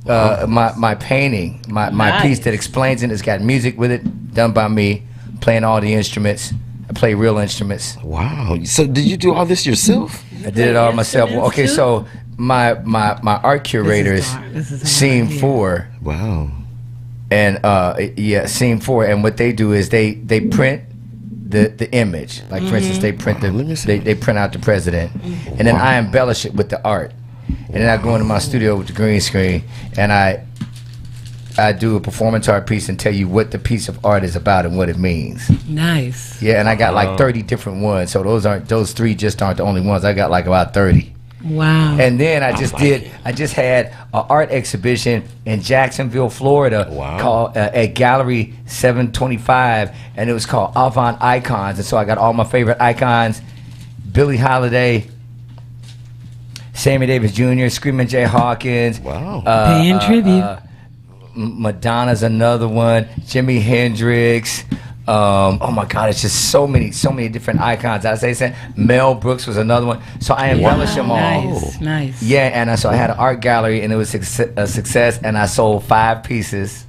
my painting, my piece that explains it. It's got music with it, done by me, playing all the instruments. I play real instruments. Wow. So did you do all this yourself? I did it all myself. Well, okay, so my art curators, This is Scene right 4, Wow. and Scene 4, and what they do is they print the image. Like for instance, they print they print out the president, and then I embellish it with the art, and then I go into my studio with the green screen, and I do a performance art piece and tell you what the piece of art is about and what it means. Nice. Yeah, and I got like 30 different ones. So those three just aren't the only ones. I got like about 30. Wow. And then I just had an art exhibition in Jacksonville, Florida, called at Gallery 725, and it was called Avant Icons. And so I got all my favorite icons: Billie Holiday, Sammy Davis Jr., Screaming Jay Hawkins. Wow. Paying tribute. Madonna's another one. Jimi Hendrix. Oh my God! It's just so many different icons. I say Mel Brooks was another one. So I embellished them all. Nice. Yeah, and so I had an art gallery, and it was a success. And I sold 5 pieces.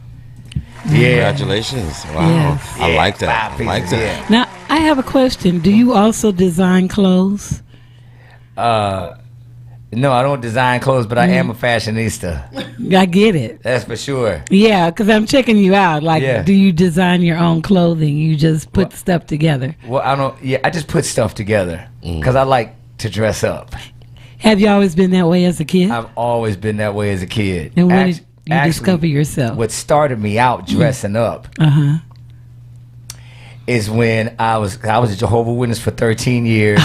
Yeah. Congratulations. Wow. Yes. I like that. 5 I like pieces, that. Now I have a question. Do you also design clothes? No, I don't design clothes, but I am a fashionista. I get it. That's for sure. Yeah, because I'm checking you out. Like, Yeah. do you design your own clothing? You just put stuff together. Well, I don't. Yeah, I just put stuff together because I like to dress up. Have you always been that way as a kid? I've always been that way as a kid. And when did you Actually, discover yourself? What started me out dressing up is when I was a Jehovah's Witness for 13 years.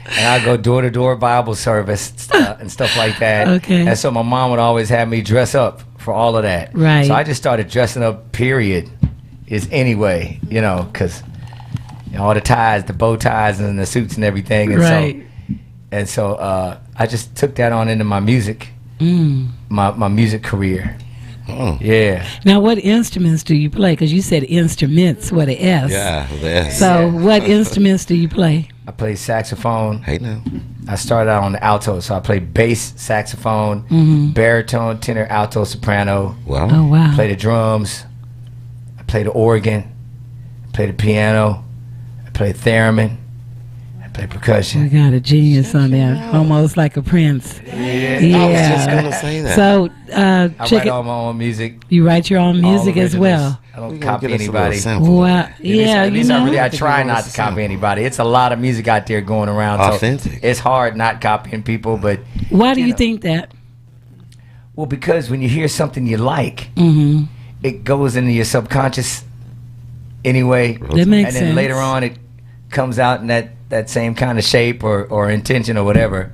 And I go door to door Bible service and stuff like that. Okay. And so my mom would always have me dress up for all of that. Right. So I just started dressing up. Period. Is anyway, because all the ties, the bow ties, and the suits and everything. And Right. so I just took that on into my music, my music career. Yeah. Now, what instruments do you play? Because you said instruments with an S. Yeah, the S. So, what instruments do you play? I play saxophone. Hey now. I started out on the alto, so I played bass, saxophone, baritone, tenor, alto, soprano. Wow. Oh, wow. Play the drums. I play the organ. I play the piano. I play theremin. I play percussion. We got a genius on there, almost like a prince. Yeah. Yeah. I was just gonna say that. So, I check write it. all my own music. You write your own music all as originals. well. I don't We gotta copy get us a little anybody. sample. Wow. At least- Yeah, at you least know. I try give not us to a copy sample. anybody. It's a lot of music out there going around. So Authentic. it's hard not copying people, but Why do you think that? well, because when you hear something you like, Mm-hmm. it goes into your subconscious anyway. That makes and then sense. later on, it comes out in that same kind of shape or intention or whatever.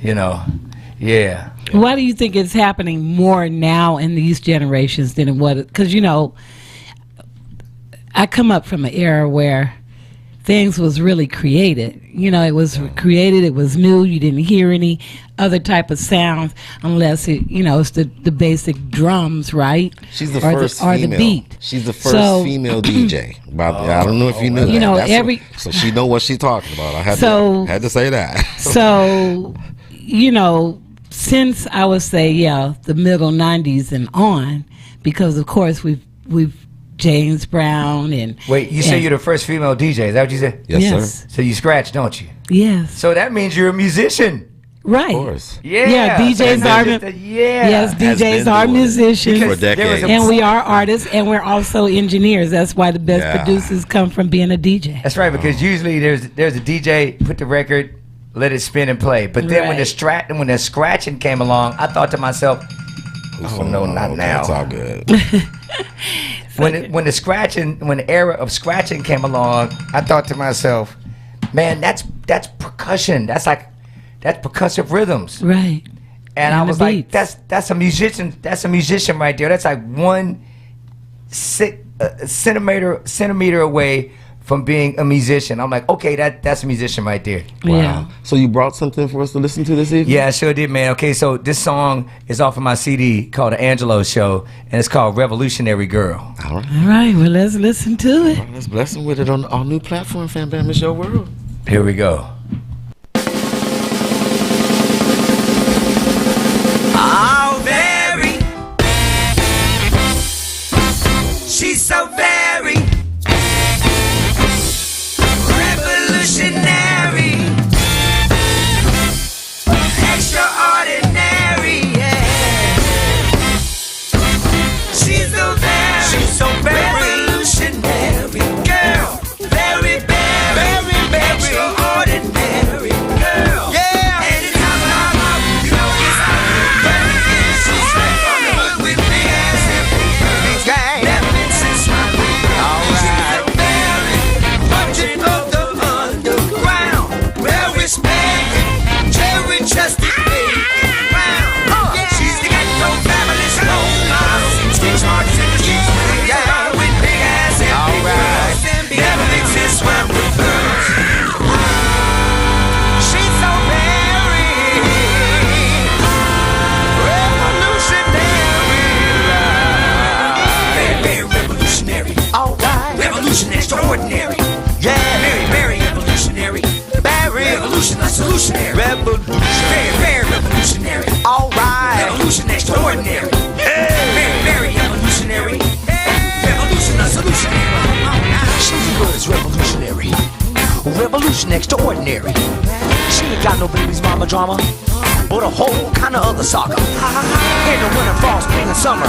You know, yeah. Why do you think it's happening more now in these generations than it was? Because, you know, I come up from an era where things was really created. You know, it was created, it was new, you didn't hear any other type of sounds unless it, you know, it's the basic drums, right? She's the Or first or female. the beat. She's the first So- female DJ. I don't know if you knew You that. know, That's so she know what she's talking about. I had So- to say that. So, you know, since I would say, the middle 90s and on, because of course we've James Brown and Wait, you say and- you're the first female DJ? Is that what you said? Yes, Yes. sir. So you scratch, don't you? Yes, So that means you're a musician. right. Of course. Yeah. DJs So are it's just yeah. yes, Has DJs been are doing it musicians, for Because there was decades. a- and we are artists, and we're also engineers. That's why the best Yeah. producers come from being a DJ. That's right, because usually there's a DJ, put the record, let it spin and play. But then when the scratching came along, I thought to myself, oh no, not now. That's all good. When the era of scratching came along, I thought to myself, man, that's percussion. That's percussive rhythms. Right. And I And the was like, beats. that's a musician. That's a musician right there. That's like 1 centimeter away from being a musician. I'm like, okay, that's a musician right there. Wow. Yeah. So you brought something for us to listen to this evening? Yeah, I sure did, man. Okay, so this song is off of my CD called The Angelo Show, and it's called Revolutionary Girl. All right. All right. Well, let's listen to it. Let's bless him with it on our new platform, Fam Bam. It's your world. Here we go. Oh, very. She's so very revolutionary, extraordinary. Yeah. She's so very revolutionary girl, very extraordinary girl. Yeah. Anytime I'm out, you know it's very. She's straight from the hood with big ass hips. Never been since my all right. Budget of the underground, well respected, cherry chested baby. She's the ghetto fabulous role model. Stitch marks in the streets, with big ass and big girls. Never been since when we first. She's so very revolutionary. Very revolutionary. All right. Revolution extraordinary. Yeah. Very revolutionary. Very revolution solutionary. Revolution. Very revolutionary. All right. Revolution extraordinary. Very revolutionary. Revolution solutionary. She's was revolutionary. Revolution extraordinary. She ain't got no babies, mama drama, but a whole kind of other saga. In the winter, fall, spring, and summer,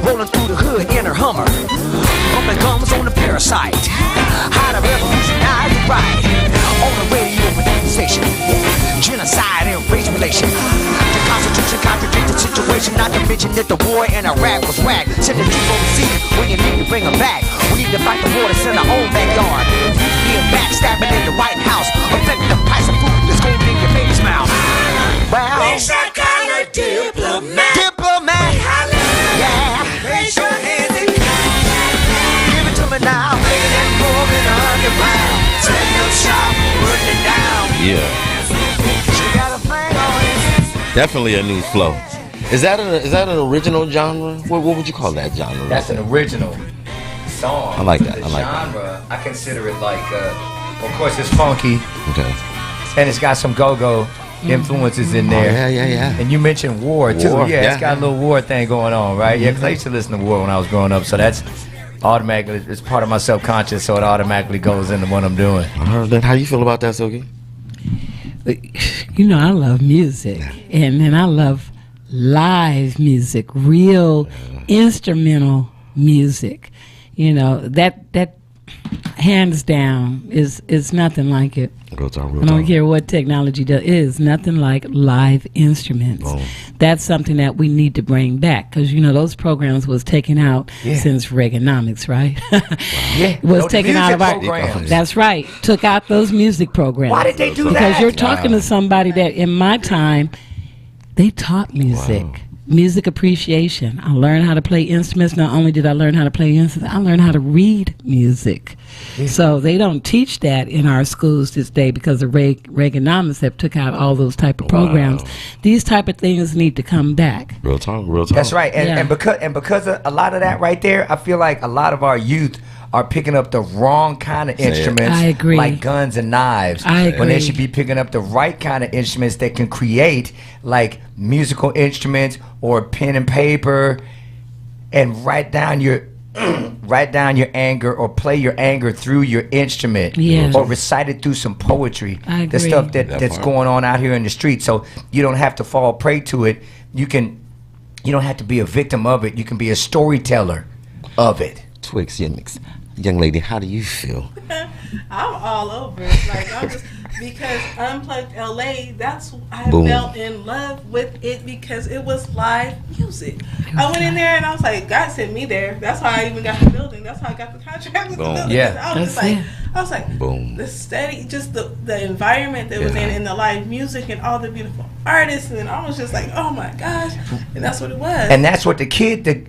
rolling through the hood in her Hummer, bumping gums on the Parasite. How to revolutionize the right on the radio for station. Genocide and race relation. The Constitution contradicted the situation. Not to mention that the war in Iraq was whack. Send the troops overseas when you need to bring them back. We need to fight the war that's in our own backyard. Being backstabbing in the White House, affecting the price of food that's going in your baby's mouth. Well, raise that kind of diplomat. Yeah. Raise your hands and give it to me now. Bigger than moving underground. Yeah. Definitely a new flow. Is that an original genre? What would you call that genre? That's an original song. I like that. The I like that. genre, I consider it like, of course, it's funky. Okay. And it's got some go-go influences in there. Oh, yeah. And you mentioned war too. War, Yeah, yeah, it's got a little war thing going on, right? Yeah, because I used to listen to war when I was growing up, so that's automatically, it's part of my subconscious, so it automatically goes into what I'm doing. I heard that. How you feel about that, Silky? You know, I love music, and then I love live music, real instrumental music. You know, that hands down is nothing like it. Real talk, real I don't talk. care what technology does. It is nothing like live instruments. Oh. That's something that we need to bring back, because you know those programs was taken out since Reaganomics, right? Yeah, was the taken out of music our. programs. That's right. Took out those music programs. Why did they do because that? you're talking to somebody that in my time they taught music. Music appreciation. I learned how to play instruments. Not only did I learn how to play instruments, I learned how to read music. So they don't teach that in our schools this day because the Reaganomics have took out all those type of programs. These type of things need to come back. Real talk, real talk. That's right, Yeah. and because of a lot of that right there, I feel like a lot of our youth are picking up the wrong kind of instruments. I agree. Like guns and knives. I When they agree. should be picking up the right kind of instruments that can create like musical instruments or pen and paper, and write down your anger or play your anger through your instrument, Yes. or recite it through some poetry. I The agree. stuff That that's part. going on out here in the street, so you don't have to fall prey to it. You don't have to be a victim of it. You can be a storyteller of it. Twix, young lady, how do you feel? I'm all over it. Like I'm just because Unplugged LA. That's I Boom. fell in love with it because it was live music. I went in there and I was like, God sent me there. That's how I even got the building. That's how I got the contract with Boom. the building. Yeah. I was just That's like, it. I was like, Boom. the steady, just the environment that was Yeah. in the live music and all the beautiful artists, and I was just like, oh my gosh, and that's what it was. And that's what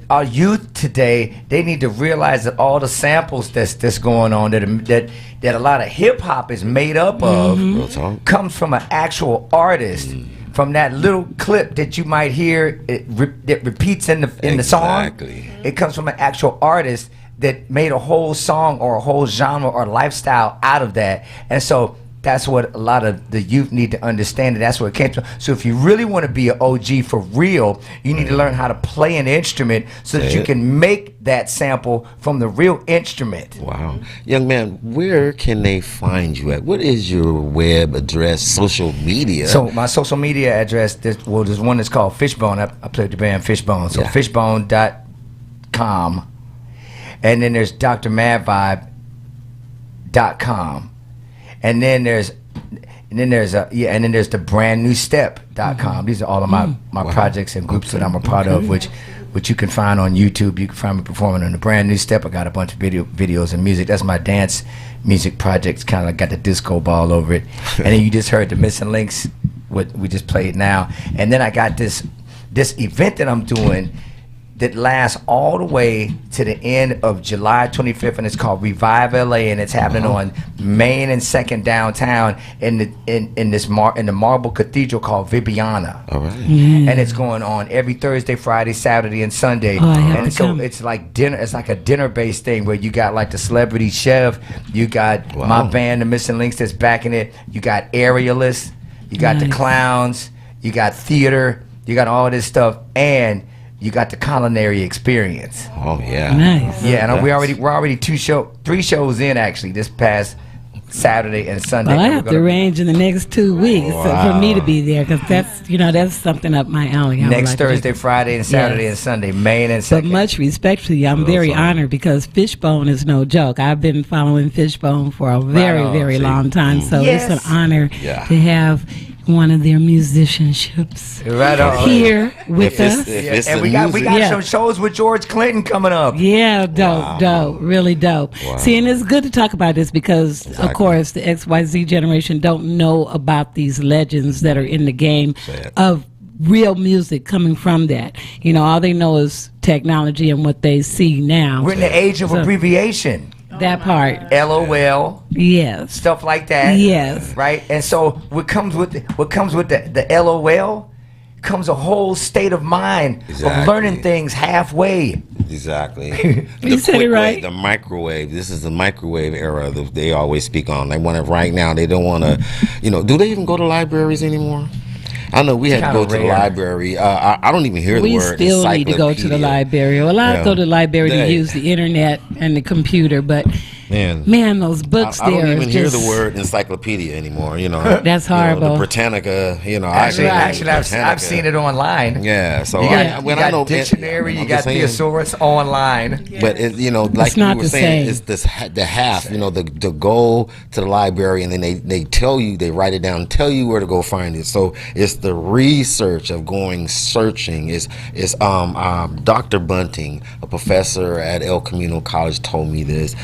our youth today, they need to realize that all the samples that's going on, that a lot of hip hop is made up of, Real talk. comes from an actual artist. From that little clip that you might hear that repeats in the song, Exactly. it comes from an actual artist that made a whole song or a whole genre or lifestyle out of that. And so that's what a lot of the youth need to understand, and that's where it came from. So if you really want to be an OG for real, you need to learn how to play an instrument so that you can make that sample from the real instrument. Wow. Young man, where can they find you at? What is your web address, social media? So my social media address, there's one that's called Fishbone. I play with the band Fishbone. So Yeah. fishbone.com. And then there's drmadvibe.com. And then there's the brandnewstep.com. These are all of my projects and groups that I'm a part of, which you can find on YouTube. You can find me performing on the Brand New Step. I got a bunch of videos and music. That's my dance music project. Kind of got the disco ball over it. And then you just heard the Missing Links, what we just played now. And then I got this event that I'm doing that lasts all the way to the end of July 25th, and it's called Revive LA, and it's happening on Main and 2nd downtown in the marble cathedral called Vibiana. All right. And it's going on every Thursday, Friday, Saturday, and Sunday. Oh, I have And to so come. it's like dinner. It's like a dinner-based thing where you got like the celebrity chef, you got Wow. my band, the Missing Links, that's backing it. You got aerialists, you got the Nice. clowns, you got theater, you got all this stuff, and you got the culinary experience. Oh yeah. Nice. Yeah, and we're already 3 shows in actually this past Saturday and Sunday. Well, I And have we're to gonna- arrange in the next 2 weeks for me to be there, because that's something up my alley. I would next like to do. Thursday, Friday, and Saturday Yes. and Sunday, Main and But 2nd. much respect to you. I'm very fine. honored, because Fishbone is no joke. I've been following Fishbone for a very, on. very See? long time. So Yes. it's an honor Yeah. to have one of their musicianships Right on. here with us. If Yeah, it's and the we got music- Yeah. some shows with George Clinton coming up. Yeah, dope, really dope. Wow. See, and it's good to talk about this because, Exactly. of course, the XYZ generation don't know about these legends that are in the game Say it. of real music coming from that. You know, all they know is technology and what they see now. We're in the age of So- abbreviation. That part. LOL. Yes. Stuff like that. Yes. Right? And so what comes with the LOL comes a whole state of mind of learning things halfway. Exactly. You said it right. The microwave. This is the microwave era that they always speak on. They want it right now. They don't want to, do they even go to libraries anymore? I know we had to go to the library. I don't even hear the word We still need to go to the library. Well, I go to the library to use the internet and the computer, but man, those books I there. don't even hear the word encyclopedia anymore. That's horrible. The Britannica. Actually, I've seen it online. Yeah. So you got dictionary, you got thesaurus online. But like you were saying, it's the half. The go to the library and then they tell you, they write it down, tell you where to go find it. So it's the research of going searching. Is Dr. Bunting, a professor at El Camino College, told me this.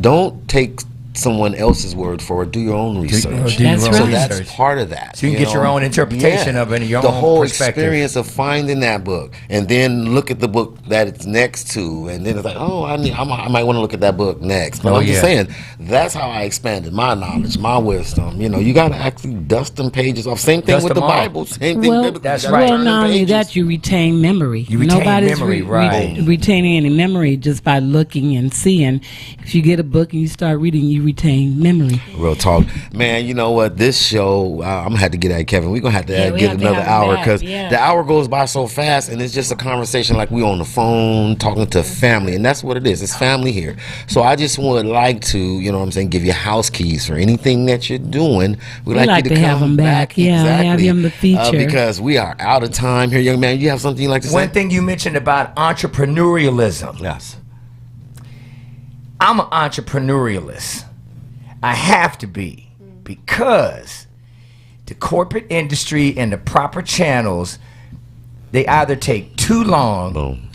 Don't take someone else's word for it. Do your own research. That's part of that. So you can get your own interpretation of it and your the own whole perspective. Experience of finding that book and then look at the book that it's next to, and then it's like, I might want to look at that book next. But I'm just saying, that's how I expanded my knowledge, my wisdom. You got to actually dust them pages off. Same thing with the Bible. Same thing biblically. That's right. Well, not only that, you retain memory. Nobody's retaining any memory just by looking and seeing. If you get a book and you start reading, you retain memory. Real talk, man. You know what? This show, I'm gonna have to get at Kevin. We're gonna have to get another hour because the hour goes by so fast, and it's just a conversation like we on the phone talking to family, and that's what it is. It's family here. So I just would like to, give you house keys for anything that you're doing. We'd like you to have them back. Yeah, exactly. have them the feature because we are out of time here, young man. You have something you'd like to say? One thing you mentioned about entrepreneurialism. Yes, I'm an entrepreneurialist. I have to be, because the corporate industry and the proper channels, they either take too long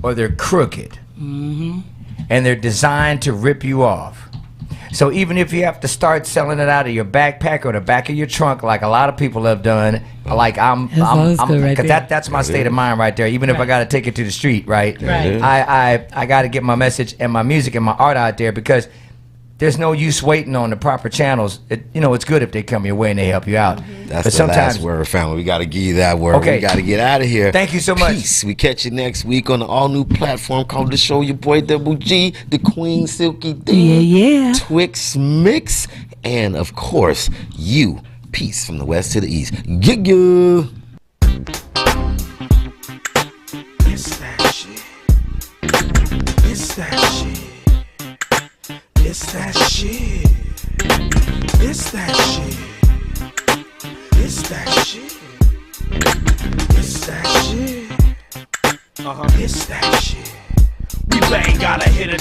or they're crooked. And they're designed to rip you off. So even if you have to start selling it out of your backpack or the back of your trunk, like a lot of people have done, like that's my state of mind right there. Even if I got to take it to the street, right? I got to get my message and my music and my art out there, because there's no use waiting on the proper channels. It's good if they come your way and they help you out. That's the last word, family. We got to give you that word. Okay. We got to get out of here. Thank you so much. Peace. We catch you next week on the all-new platform called The Show. Your boy, Double G, the Queen, Silky D, Twix Mix, and, of course, you. Peace from the west to the east. Yeah. It's that shit. It's that shit. It's that shit. It's that shit. It's that shit. It's that shit. It's that shit. We bang, gotta hit a